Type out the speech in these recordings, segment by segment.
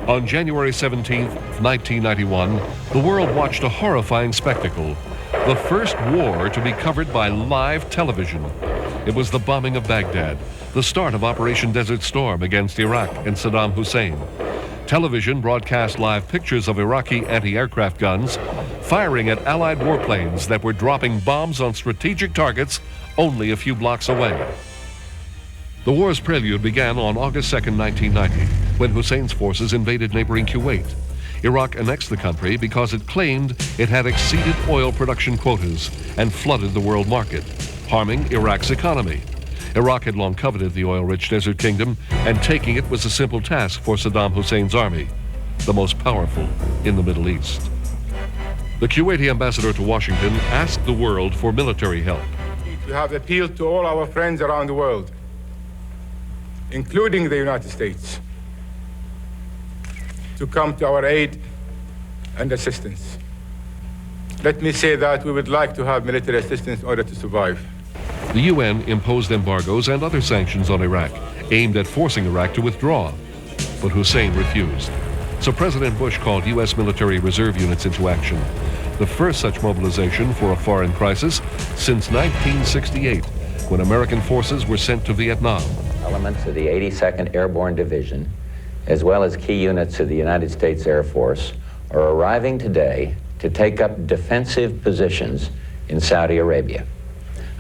On January 17, 1991, the world watched a horrifying spectacle, the first war to be covered by live television. It was the bombing of Baghdad, the start of Operation Desert Storm against Iraq and Saddam Hussein. Television broadcast live pictures of Iraqi anti-aircraft guns firing at Allied warplanes that were dropping bombs on strategic targets only a few blocks away. The war's prelude began on August 2, 1990, when Hussein's forces invaded neighboring Kuwait. Iraq annexed the country because it claimed it had exceeded oil production quotas and flooded the world market, harming Iraq's economy. Iraq had long coveted the oil-rich desert kingdom, and taking it was a simple task for Saddam Hussein's army, the most powerful in the Middle East. The Kuwaiti ambassador to Washington asked the world for military help. We have appealed to all our friends around the world, including the United States, to come to our aid and assistance. Let me say that we would like to have military assistance in order to survive. The UN imposed embargoes and other sanctions on Iraq, aimed at forcing Iraq to withdraw. But Hussein refused. So President Bush called U.S. military reserve units into action, the first such mobilization for a foreign crisis since 1968, when American forces were sent to Vietnam. Elements of the 82nd Airborne Division, as well as key units of the United States Air Force, are arriving today to take up defensive positions in Saudi Arabia.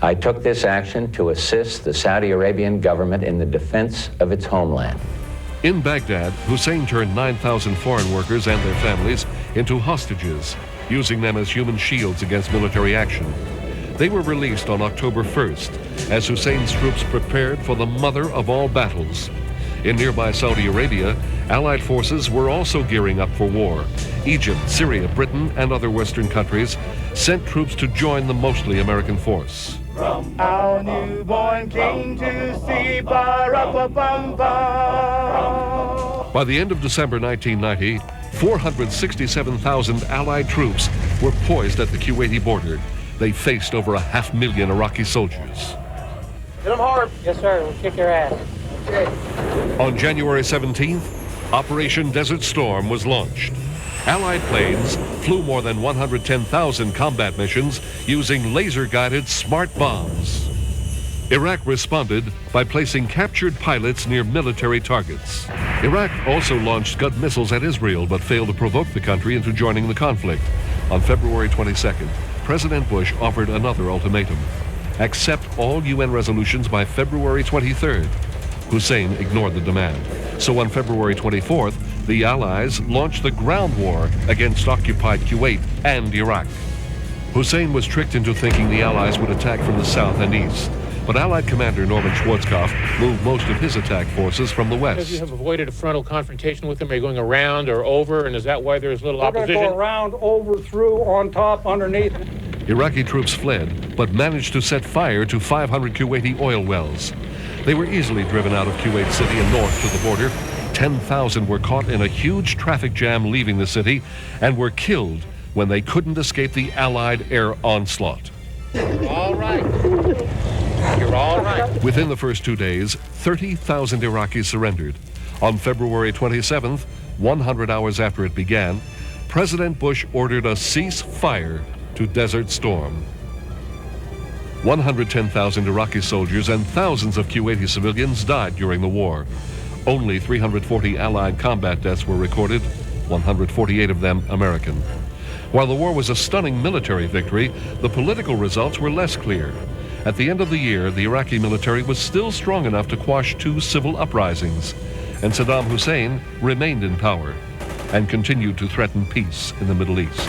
I took this action to assist the Saudi Arabian government in the defense of its homeland. In Baghdad, Hussein turned 9,000 foreign workers and their families into hostages, using them as human shields against military action. They were released on October 1st, as Hussein's troops prepared for the mother of all battles. In nearby Saudi Arabia, Allied forces were also gearing up for war. Egypt, Syria, Britain, and other Western countries sent troops to join the mostly American force. From our newborn king to see Ba-ra-ba-bum-bum. By the end of December 1990, 467,000 Allied troops were poised at the Kuwaiti border. They faced over 500,000 Iraqi soldiers. Hit them hard. Yes, sir. We'll kick your ass. Okay. On January 17th, Operation Desert Storm was launched. Allied planes flew more than 110,000 combat missions using laser-guided smart bombs. Iraq responded by placing captured pilots near military targets. Iraq also launched Scud missiles at Israel, but failed to provoke the country into joining the conflict. On February 22nd, President Bush offered another ultimatum: accept all UN resolutions by February 23rd. Hussein ignored the demand. So on February 24th, the Allies launched the ground war against occupied Kuwait and Iraq. Hussein was tricked into thinking the Allies would attack from the south and east, but Allied Commander Norman Schwarzkopf moved most of his attack forces from the west. Because you have avoided a frontal confrontation with them, are you going around or over, and is that why there's little opposition? We're going to go around, over, through, on top, underneath. Iraqi troops fled, but managed to set fire to 500 Kuwaiti oil wells. They were easily driven out of Kuwait City and north to the border. 10,000 were caught in a huge traffic jam leaving the city and were killed when they couldn't escape the Allied air onslaught. All right. You're all right. Within the first 2 days, 30,000 Iraqis surrendered. On February 27th, 100 hours after it began, President Bush ordered a ceasefire to Desert Storm. 110,000 Iraqi soldiers and thousands of Kuwaiti civilians died during the war. Only 340 Allied combat deaths were recorded, 148 of them American. While the war was a stunning military victory, the political results were less clear. At the end of the year, the Iraqi military was still strong enough to quash 2 civil uprisings, and Saddam Hussein remained in power and continued to threaten peace in the Middle East.